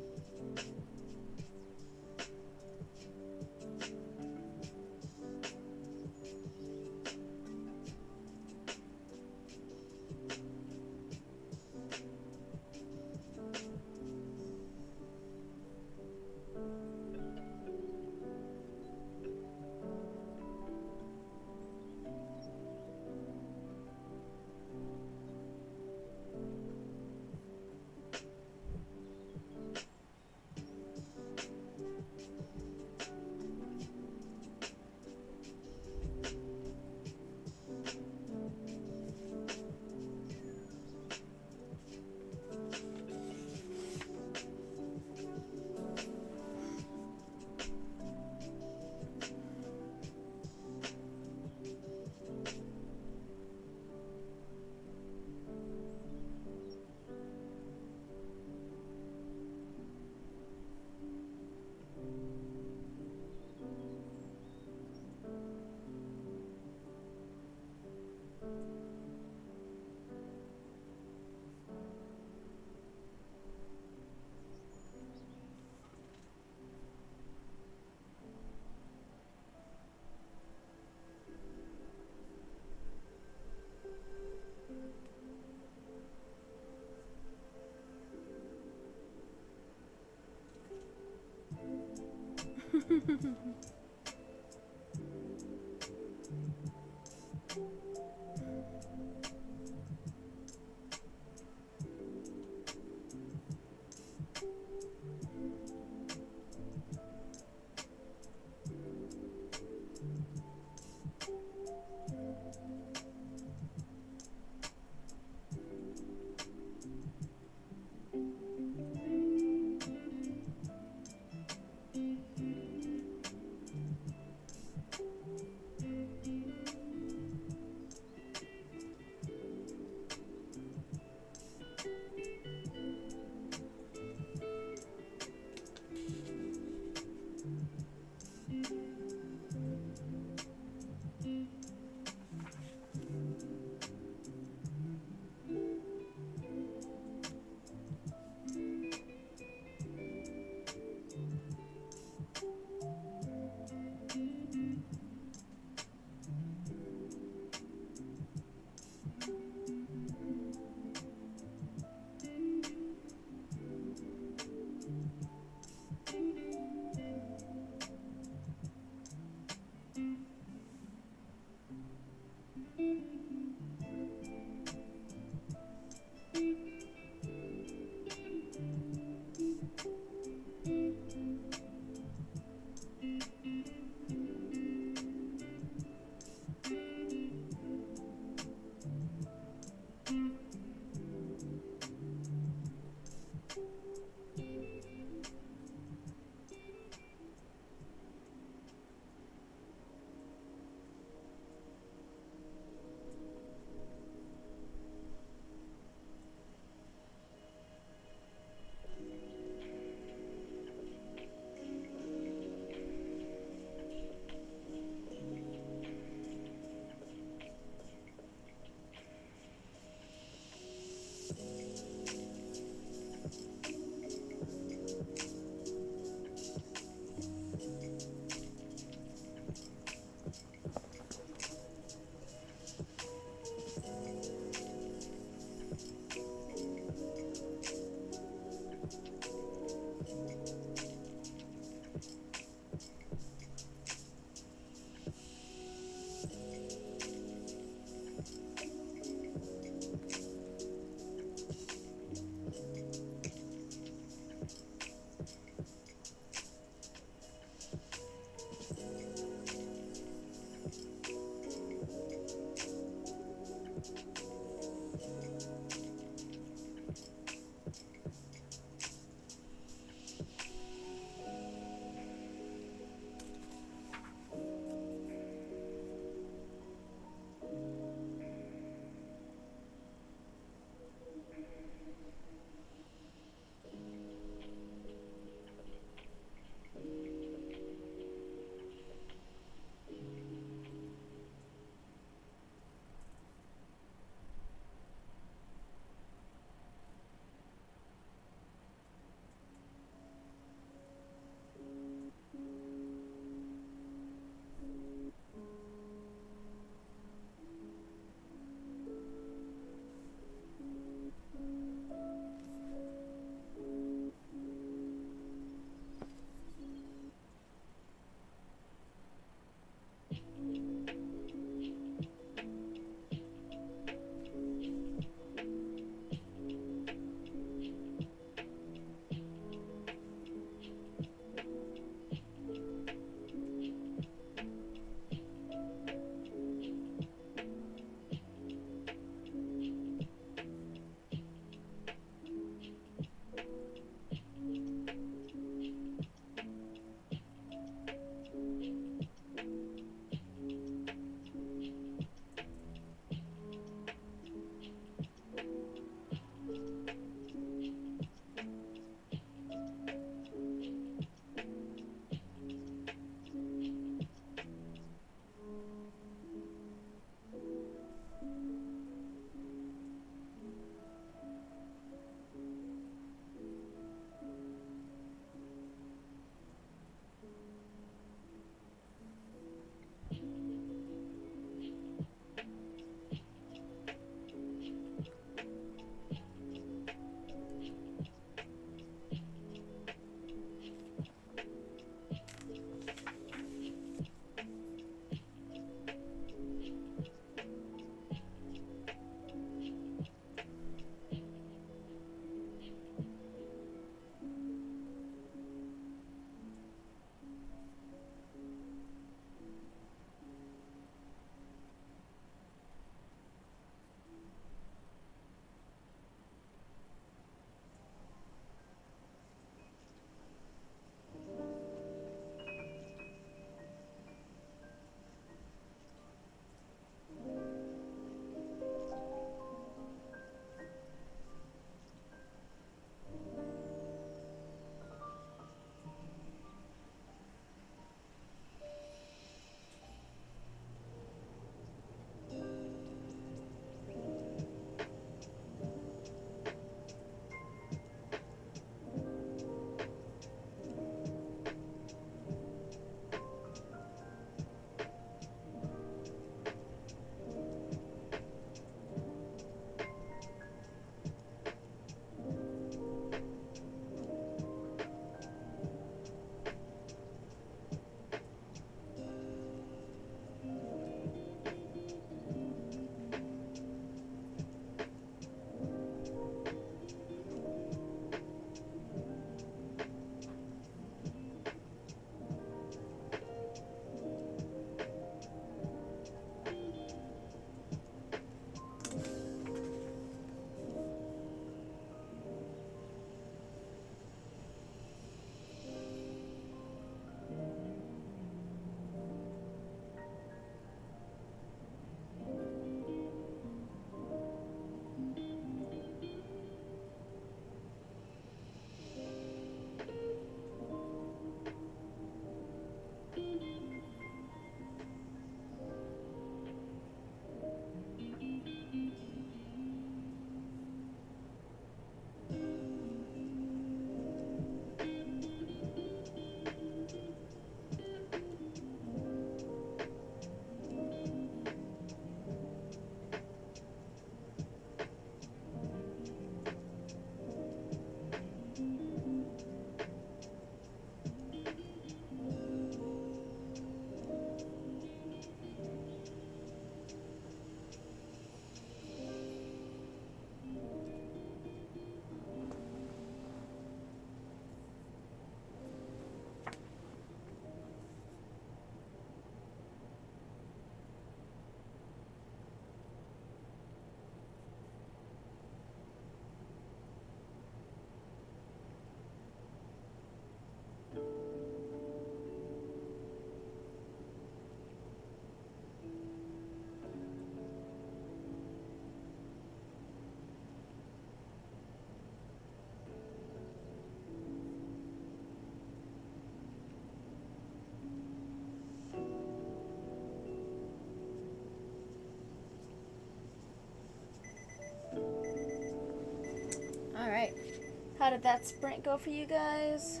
How did that sprint go for you guys?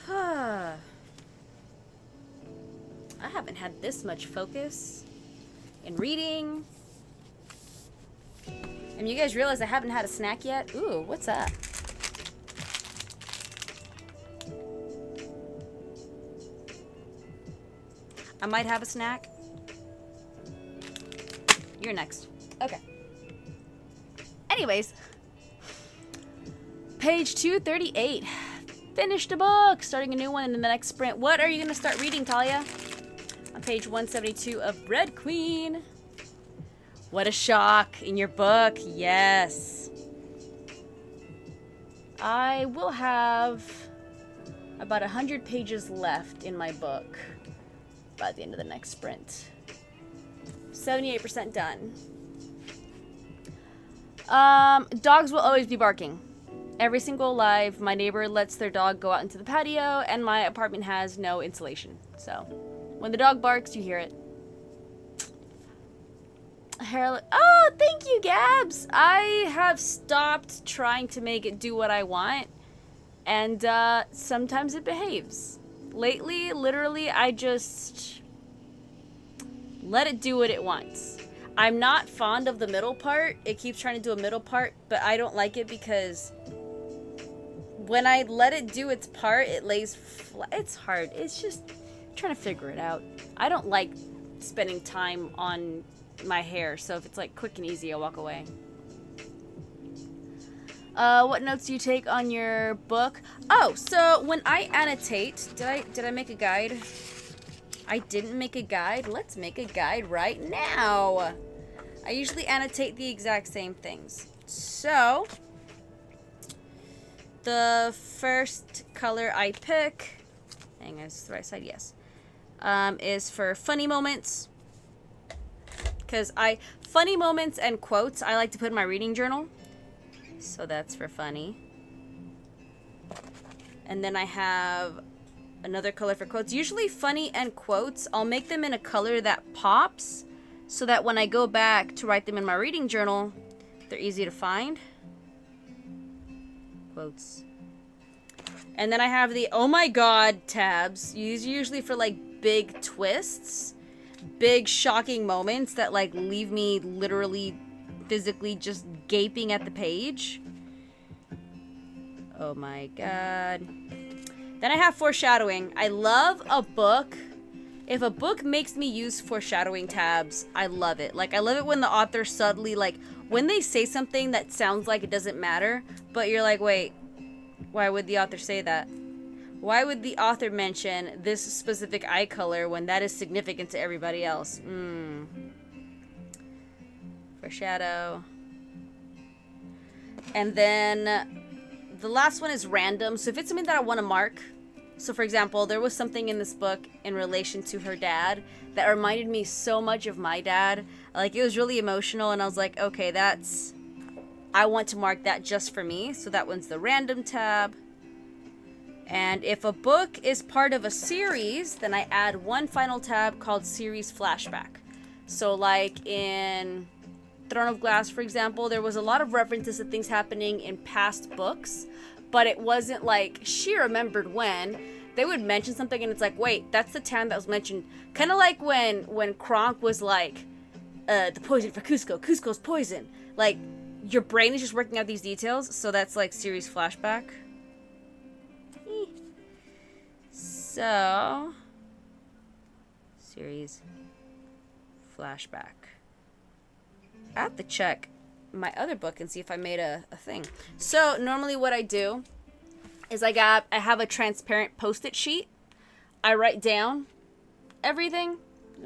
I haven't had this much focus in reading. And you guys realize I haven't had a snack yet? Ooh, what's that? I might have a snack. You're next. Okay. Anyways. Page 238. Finished a book. Starting a new one in the next sprint. What are you going to start reading, Talia? On page 172 of Red Queen. What a shock in your book. Yes. I will have about 100 pages left in my book by the end of the next sprint. 78% done. Dogs will always be barking. Every single live, my neighbor lets their dog go out into the patio, and my apartment has no insulation. So, when the dog barks, you hear it. Oh, thank you, Gabs! I have stopped trying to make it do what I want, and sometimes it behaves. Lately, literally, I just let it do what it wants. I'm not fond of the middle part. It keeps trying to do a middle part, but I don't like it because when I let it do its part, it lays flat. It's hard. It's just trying to figure it out. I don't like spending time on my hair, so if it's like quick and easy, I'll walk away. What notes do you take on your book? Oh, so when I annotate, did I make a guide? I didn't make a guide. Let's make a guide right now. I usually annotate the exact same things. So, the first color I pick, hang on, is this the right side? Yes. Is for funny moments. Because funny moments and quotes, I like to put in my reading journal. So that's for funny. And then I have another color for quotes. Usually funny and quotes, I'll make them in a color that pops so that when I go back to write them in my reading journal, they're easy to find. Quotes. And then I have the oh my god tabs. These are usually for like big twists, big shocking moments that like leave me literally physically just gaping at the page. Oh my god. Then I have foreshadowing. I love a book. If a book makes me use foreshadowing tabs, I love it. Like, I love it when the author subtly, like, when they say something that sounds like it doesn't matter, but you're like, wait, why would the author say that? Why would the author mention this specific eye color when that is significant to everybody else? Foreshadow. And then the last one is random. So if it's something that I want to mark, so for example, there was something in this book in relation to her dad that reminded me so much of my dad. Like, it was really emotional, and I was like, okay, I want to mark that just for me. So that one's the random tab. And if a book is part of a series, then I add one final tab called series flashback. So like in Throne of Glass, for example, there was a lot of references to things happening in past books, but it wasn't like she remembered when. They would mention something and it's like, wait, that's the time that was mentioned. Kind of like when Kronk was like, the poison for Cusco. Cusco's poison. Like, your brain is just working out these details, so that's like series flashback. So, series flashback. I have to check my other book and see if I made a thing. So normally what I do is I have a transparent post-it sheet. I write down everything.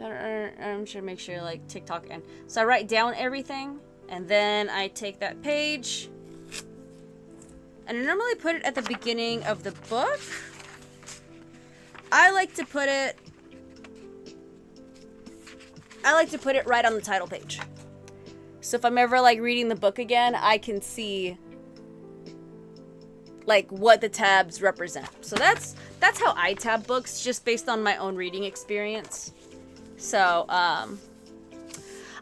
I'm sure make sure like TikTok and so I write down everything and then I take that page and I normally put it at the beginning of the book. I like to put it right on the title page. So if I'm ever like reading the book again, I can see like what the tabs represent. So that's how I tab books, just based on my own reading experience. So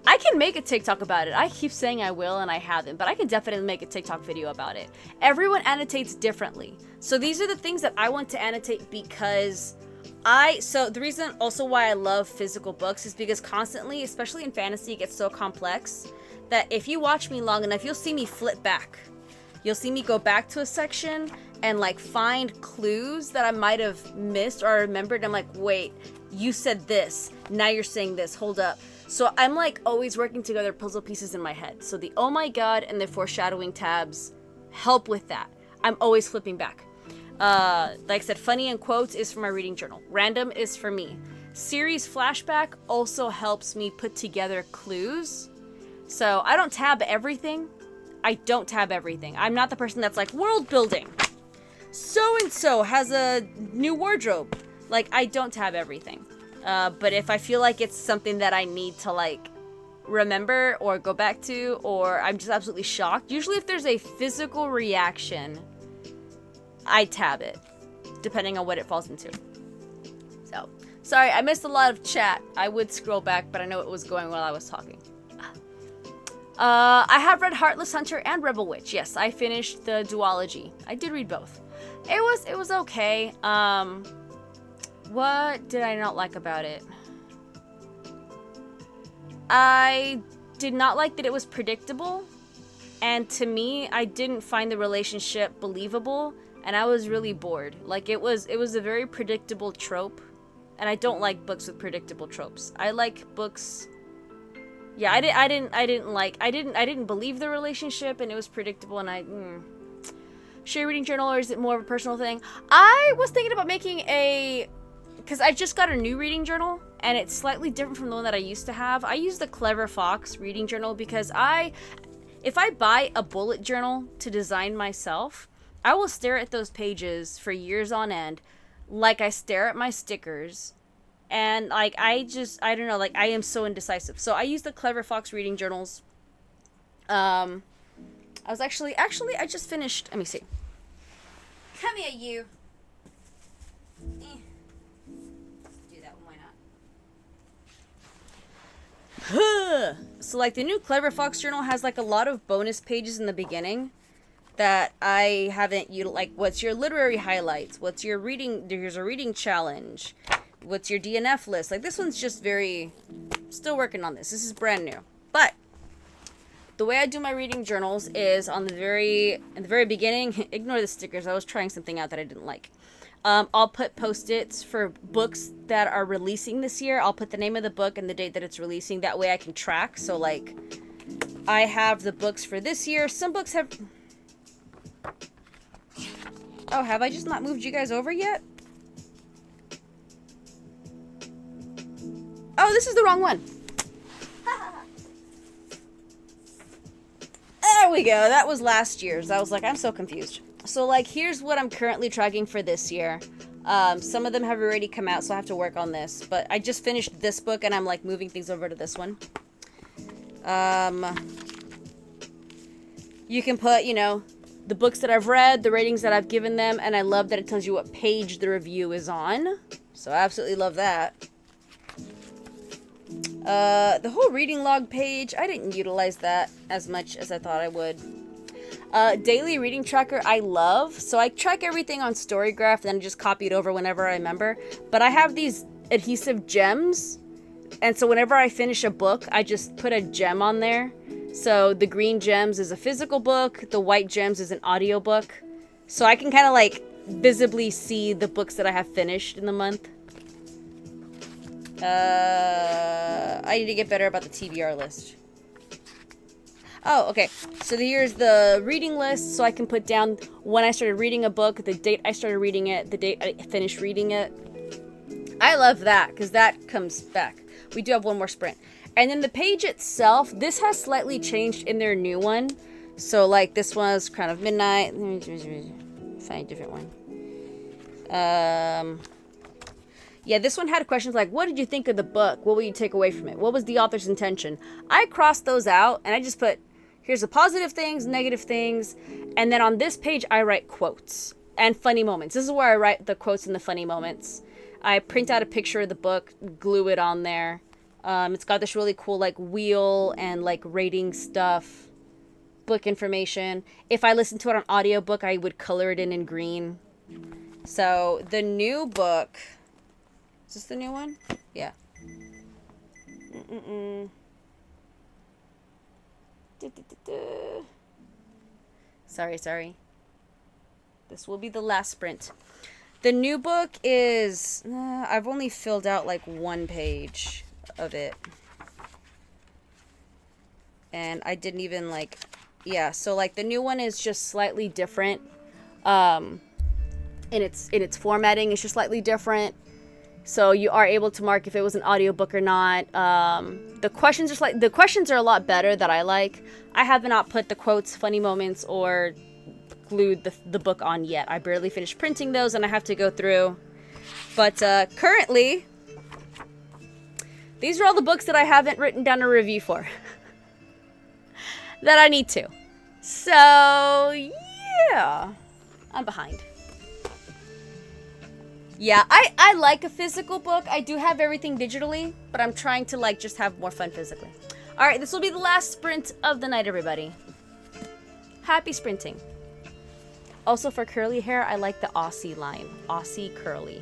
I can make a TikTok about it. I keep saying I will and I haven't, but I can definitely make a TikTok video about it. Everyone annotates differently. So these are the things that I want to annotate because so the reason also why I love physical books is because constantly, especially in fantasy, it gets so complex that if you watch me long enough, you'll see me flip back. You'll see me go back to a section and like find clues that I might have missed or I remembered. I'm like, wait, you said this. Now you're saying this. Hold up. So I'm like always working together puzzle pieces in my head. So the oh my god and the foreshadowing tabs help with that. I'm always flipping back. Like I said, funny and quotes is for my reading journal. Random is for me. Series flashback also helps me put together clues. So I don't tab everything. I'm not the person that's like, world building. So-and-so has a new wardrobe. Like, I don't tab everything. But if I feel like it's something that I need to, like, remember or go back to, or I'm just absolutely shocked, usually if there's a physical reaction, I tab it, depending on what it falls into. So, sorry, I missed a lot of chat. I would scroll back, but I know it was going while I was talking. I have read Heartless Hunter and Rebel Witch. Yes, I finished the duology. I did read both. It was okay. What did I not like about it? I did not like that it was predictable. And to me, I didn't find the relationship believable. And I was really bored. Like, it was a very predictable trope. And I don't like books with predictable tropes. I like books... Yeah, I didn't believe the relationship, and it was predictable, and Should I reading journal, or is it more of a personal thing? I was thinking about making because I just got a new reading journal, and it's slightly different from the one that I used to have. I use the Clever Fox reading journal because if I buy a bullet journal to design myself, I will stare at those pages for years on end, like I stare at my stickers. And, like, I don't know, like, I am so indecisive. So I use the Clever Fox reading journals. I was actually, I just finished, let me see. Come here, you. Do that one, why not? So, like, the new Clever Fox journal has, like, a lot of bonus pages in the beginning that I haven't, like, what's your literary highlights? What's your reading, here's a reading challenge. What's your DNF list? Like, this one's just still working on this. This is brand new. But the way I do my reading journals is in the very beginning, ignore the stickers. I was trying something out that I didn't like. I'll put post-its for books that are releasing this year. I'll put the name of the book and the date that it's releasing. That way I can track. So, like, I have the books for this year. Some books have... Oh, have I just not moved you guys over yet? Oh, this is the wrong one. There we go. That was last year's. I was like, I'm so confused. So, like, here's what I'm currently tracking for this year. Some of them have already come out, so I have to work on this. But I just finished this book, and I'm, like, moving things over to this one. You can put, the books that I've read, the ratings that I've given them, and I love that it tells you what page the review is on. So I absolutely love that. The whole reading log page, I didn't utilize that as much as I thought I would. Daily reading tracker, I love. So I track everything on Storygraph, then just copy it over whenever I remember. But I have these adhesive gems. And so whenever I finish a book, I just put a gem on there. So the green gems is a physical book. The white gems is an audiobook. So I can kind of like visibly see the books that I have finished in the month. I need to get better about the TBR list. Oh, okay. So here's the reading list, so I can put down when I started reading a book, the date I started reading it, the date I finished reading it. I love that, because that comes back. We do have one more sprint. And then the page itself, this has slightly changed in their new one. So, like, this was Crown of Midnight. Let me find a different one. Yeah, this one had questions like, what did you think of the book? What will you take away from it? What was the author's intention? I crossed those out, and I just put, here's the positive things, negative things, and then on this page, I write quotes and funny moments. This is where I write the quotes and the funny moments. I print out a picture of the book, glue it on there. It's got this really cool like wheel and like rating stuff, book information. If I listened to it on audiobook, I would color it in green. So the new book, is this the new one? Yeah. Sorry. This will be the last sprint. The new book is, I've only filled out like one page of it. And I didn't even like, yeah, so like the new one is just slightly different. In its formatting, it's just slightly different. So you are able to mark if it was an audiobook or not. The questions are a lot better that I like. I have not put the quotes, funny moments, or glued the book on yet. I barely finished printing those and I have to go through. But currently, these are all the books that I haven't written down a review for. That I need to. So, yeah. I'm behind. Yeah, I like a physical book. I do have everything digitally, but I'm trying to like just have more fun physically. All right, this will be the last sprint of the night, everybody. Happy sprinting. Also for curly hair, I like the Aussie line. Aussie curly.